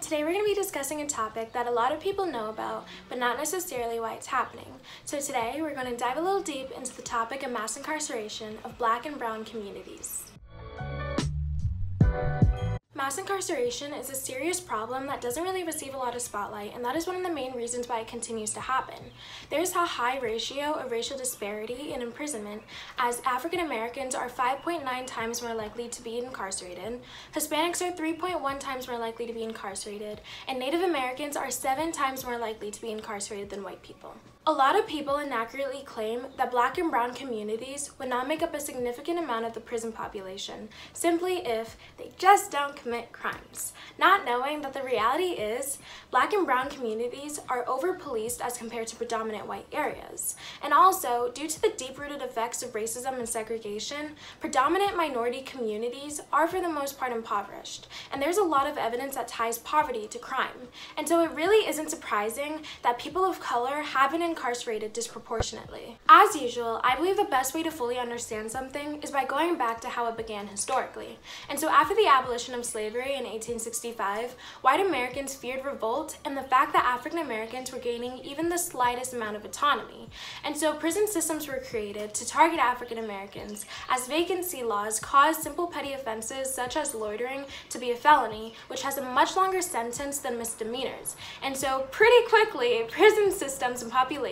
Today we're going to be discussing a topic that a lot of people know about, but not necessarily why it's happening. So today we're going to dive a little deep into the topic of mass incarceration of Black and brown communities. Mass incarceration is a serious problem that doesn't really receive a lot of spotlight, and that is one of the main reasons why it continues to happen. There's a high ratio of racial disparity in imprisonment, as African Americans are 5.9 times more likely to be incarcerated, Hispanics are 3.1 times more likely to be incarcerated, and Native Americans are 7 times more likely to be incarcerated than white people. A lot of people inaccurately claim that Black and brown communities would not make up a significant amount of the prison population, simply if they just don't commit crimes, not knowing that the reality is Black and brown communities are over-policed as compared to predominant white areas. And also, due to the deep-rooted effects of racism and segregation, predominant minority communities are for the most part impoverished, and there's a lot of evidence that ties poverty to crime. And so it really isn't surprising that people of color have been incarcerated disproportionately. As usual, I believe the best way to fully understand something is by going back to how it began historically. And so after the abolition of slavery in 1865, white Americans feared revolt and the fact that African Americans were gaining even the slightest amount of autonomy. And so prison systems were created to target African Americans, as vacancy laws caused simple petty offenses such as loitering to be a felony, which has a much longer sentence than misdemeanors. And so pretty quickly, prison systems and populations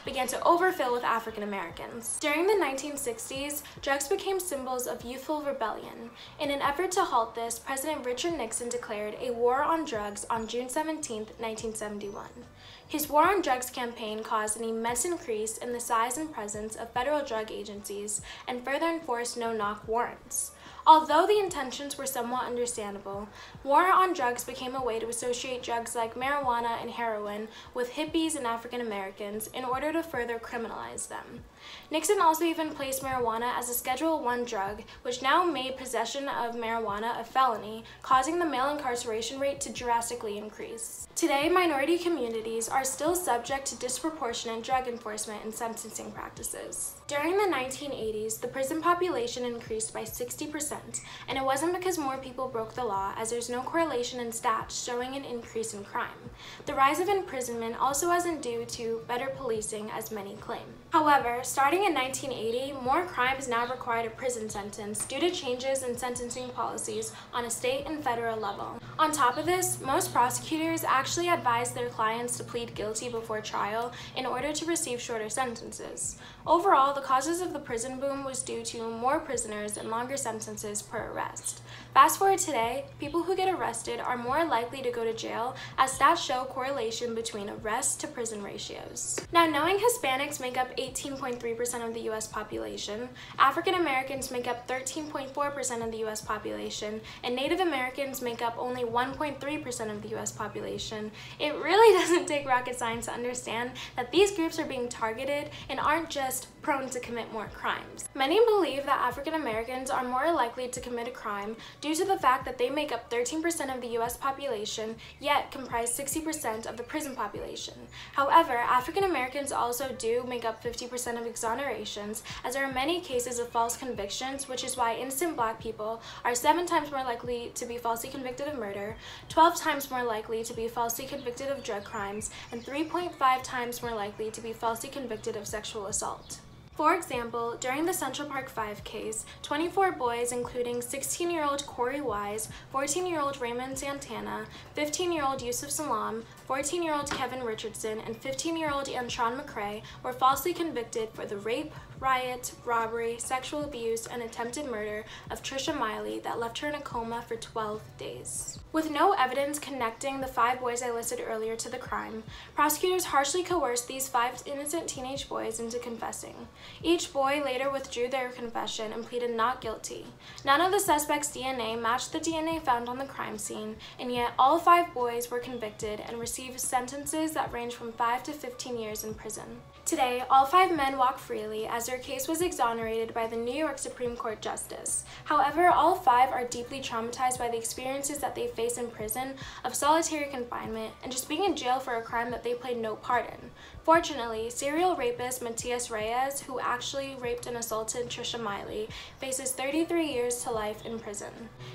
began to overfill with African Americans. During the 1960s, drugs became symbols of youthful rebellion. In an effort to halt this, President Richard Nixon declared a war on drugs on June 17, 1971. His war on drugs campaign caused an immense increase in the size and presence of federal drug agencies and further enforced no-knock warrants. Although the intentions were somewhat understandable, war on drugs became a way to associate drugs like marijuana and heroin with hippies and African Americans in order to further criminalize them. Nixon also even placed marijuana as a Schedule I drug, which now made possession of marijuana a felony, causing the male incarceration rate to drastically increase. Today, minority communities are still subject to disproportionate drug enforcement and sentencing practices. During the 1980s, the prison population increased by 60%, and it wasn't because more people broke the law, as there's no correlation in stats showing an increase in crime. The rise of imprisonment also wasn't due to better policing, as many claim. However, starting in 1980, more crimes now required a prison sentence due to changes in sentencing policies on a state and federal level. On top of this, most prosecutors actually advise their clients to plead guilty before trial in order to receive shorter sentences. Overall, the causes of the prison boom was due to more prisoners and longer sentences per arrest. Fast forward today, people who get arrested are more likely to go to jail, as stats show correlation between arrest to prison ratios. Now, knowing Hispanics make up 18.3% of the US population, African Americans make up 13.4% of the US population, and Native Americans make up only 1.3% of the US population, it really doesn't take rocket science to understand that these groups are being targeted and aren't just prone to commit more crimes. Many believe that African Americans are more likely to commit a crime due to the fact that they make up 13% of the US population, yet comprise 60% of the prison population. However, African Americans also do make up 50% of exonerations, as there are many cases of false convictions, which is why innocent Black people are 7 times more likely to be falsely convicted of murder, 12 times more likely to be falsely convicted of drug crimes, and 3.5 times more likely to be falsely convicted of sexual assault. For example, during the Central Park 5 case, 24 boys, including 16-year-old Corey Wise, 14-year-old Raymond Santana, 15-year-old Yusuf Salam, 14-year-old Kevin Richardson, and 15-year-old Antron McCray, were falsely convicted for the rape, riot, robbery, sexual abuse, and attempted murder of Trisha Miley that left her in a coma for 12 days. With no evidence connecting the 5 boys I listed earlier to the crime, prosecutors harshly coerced these 5 innocent teenage boys into confessing. Each boy later withdrew their confession and pleaded not guilty. None of the suspects' DNA matched the DNA found on the crime scene, and yet all 5 boys were convicted and received sentences that range from 5 to 15 years in prison. Today, all 5 men walk freely, as their case was exonerated by the New York Supreme Court Justice. However, all 5 are deeply traumatized by the experiences that they face in prison of solitary confinement and just being in jail for a crime that they played no part in. Fortunately, serial rapist Matias Reyes, who actually raped and assaulted Trisha Miley, faces 33 years to life in prison.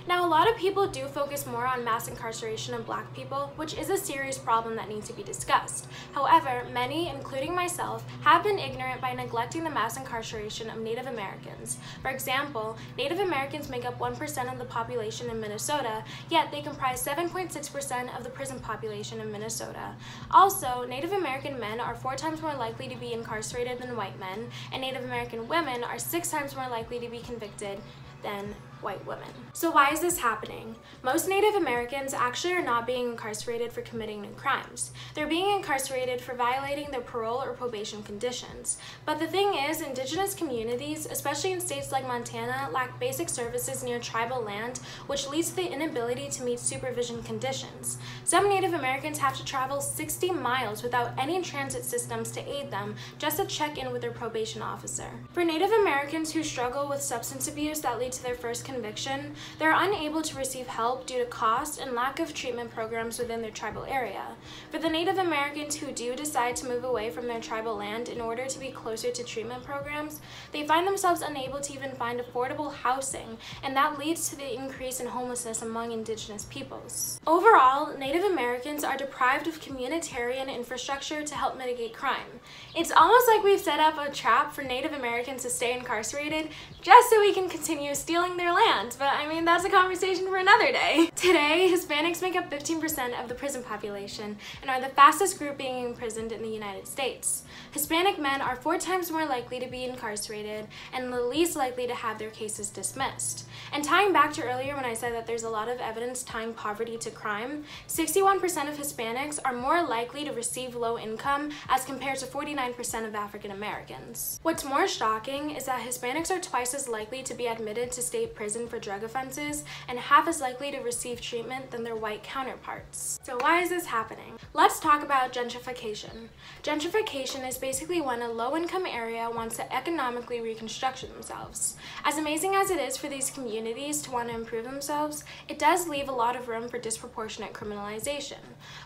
Now, a lot of people do focus more on mass incarceration of Black people, which is a serious problem that needs to be discussed. However, many, including myself, have been ignorant by neglecting the mass incarceration of Native Americans. For example, Native Americans make up 1% of the population in Minnesota, yet they comprise 7.6% of the prison population in Minnesota. Also, Native American men are 4 times more likely to be incarcerated than white men, and Native American women are 6 times more likely to be convicted than white women. So why is this happening? Most Native Americans actually are not being incarcerated for committing new crimes. They're being incarcerated for violating their parole or probation conditions. But the thing is, Indigenous communities, especially in states like Montana, lack basic services near tribal land, which leads to the inability to meet supervision conditions. Some Native Americans have to travel 60 miles without any transit systems to aid them just to check in with their probation officer. For Native Americans who struggle with substance abuse that lead to their first conviction, they're unable to receive help due to cost and lack of treatment programs within their tribal area. For the Native Americans who do decide to move away from their tribal land in order to be closer to treatment programs, they find themselves unable to even find affordable housing, and that leads to the increase in homelessness among Indigenous peoples. Overall, Native Americans are deprived of communitarian infrastructure to help mitigate crime. It's almost like we've set up a trap for Native Americans to stay incarcerated just so we can continue stealing their land, but I mean, that's a conversation for another day. Today, Hispanics make up 15% of the prison population and are the fastest group being imprisoned in the United States. Hispanic men are 4 times more likely to be incarcerated and the least likely to have their cases dismissed. And tying back to earlier when I said that there's a lot of evidence tying poverty to crime, 61% of Hispanics are more likely to receive low income as compared to 49% of African Americans. What's more shocking is that Hispanics are twice as likely to be admitted to state prison for drug offenses and half as likely to receive treatment than their white counterparts. So why is this happening? Let's talk about gentrification. Gentrification is basically when a low-income area wants to economically reconstruct themselves. As amazing as it is for these communities to want to improve themselves, it does leave a lot of room for disproportionate criminalization.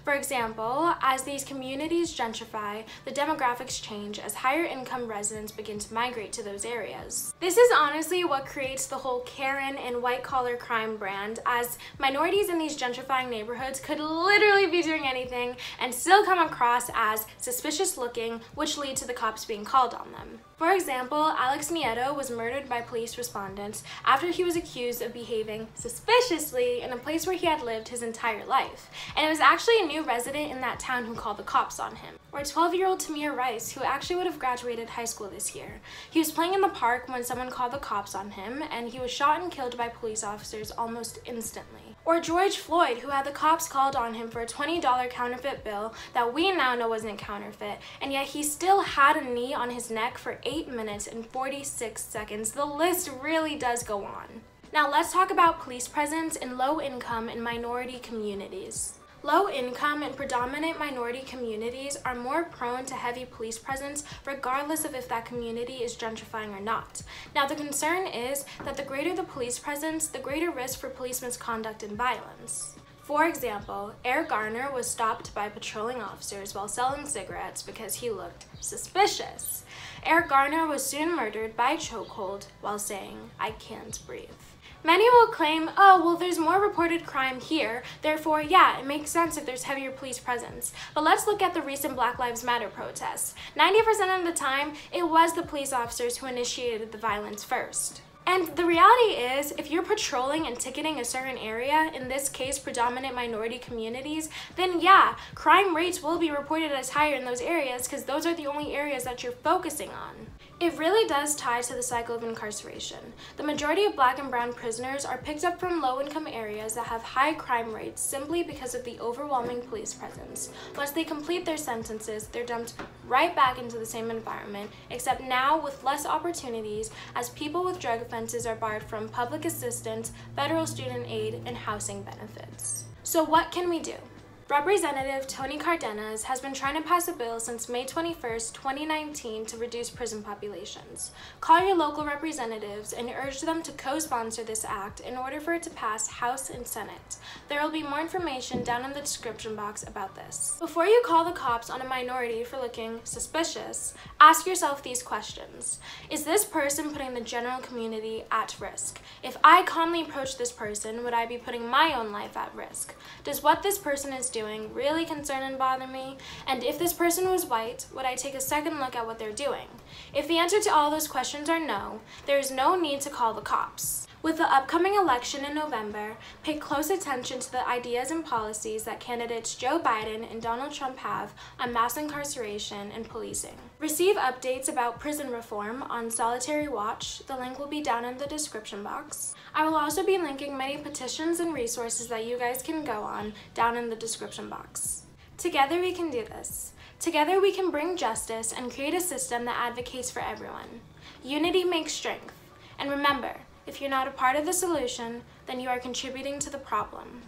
For example, as these communities gentrify, the demographics change as higher income residents begin to migrate to those areas. This is honestly what creates the whole Karen and white-collar crime brand, as minorities in these gentrifying neighborhoods could literally be doing anything and still come across as suspicious looking, which lead to the cops being called on them. For example, Alex Nieto was murdered by police respondents after he was accused of behaving suspiciously in a place where he had lived his entire life. And it was actually a new resident in that town who called the cops on him. Or 12-year-old Tamir Rice, who actually would have graduated high school this year. He was playing in the park when someone called the cops on him, and he was shot and killed by police officers almost instantly. Or George Floyd, who had the cops called on him for a $20 counterfeit bill that we now know wasn't counterfeit, and yet he still had a knee on his neck for 8 minutes and 46 seconds. The list really does go on. Now let's talk about police presence in low-income and minority communities. Low-income and predominant minority communities are more prone to heavy police presence regardless of if that community is gentrifying or not. Now, the concern is that the greater the police presence, the greater risk for police misconduct and violence. For example, Eric Garner was stopped by patrolling officers while selling cigarettes because he looked suspicious. Eric Garner was soon murdered by chokehold while saying, "I can't breathe." Many will claim, oh, well, there's more reported crime here, therefore, yeah, it makes sense if there's heavier police presence. But let's look at the recent Black Lives Matter protests. 90% of the time, it was the police officers who initiated the violence first. And the reality is, if you're patrolling and ticketing a certain area, in this case predominant minority communities, then yeah, crime rates will be reported as higher in those areas because those are the only areas that you're focusing on. It really does tie to the cycle of incarceration. The majority of Black and brown prisoners are picked up from low-income areas that have high crime rates simply because of the overwhelming police presence. Once they complete their sentences, they're dumped right back into the same environment, except now with less opportunities, as people with drug offenses are barred from public assistance, federal student aid, and housing benefits. So what can we do? Representative Tony Cardenas has been trying to pass a bill since May 21st, 2019 to reduce prison populations. Call your local representatives and urge them to co-sponsor this act in order for it to pass House and Senate. There will be more information down in the description box about this. Before you call the cops on a minority for looking suspicious, ask yourself these questions. Is this person putting the general community at risk? If I calmly approach this person, would I be putting my own life at risk? Does what this person is doing really concern and bother me? And if this person was white, would I take a second look at what they're doing? If the answer to all those questions are no, there is no need to call the cops. With the upcoming election in November, pay close attention to the ideas and policies that candidates Joe Biden and Donald Trump have on mass incarceration and policing. Receive updates about prison reform on Solitary Watch. The link will be down in the description box. I will also be linking many petitions and resources that you guys can go on down in the description box. Together we can do this. Together we can bring justice and create a system that advocates for everyone. Unity makes strength. And remember, if you're not a part of the solution, then you are contributing to the problem.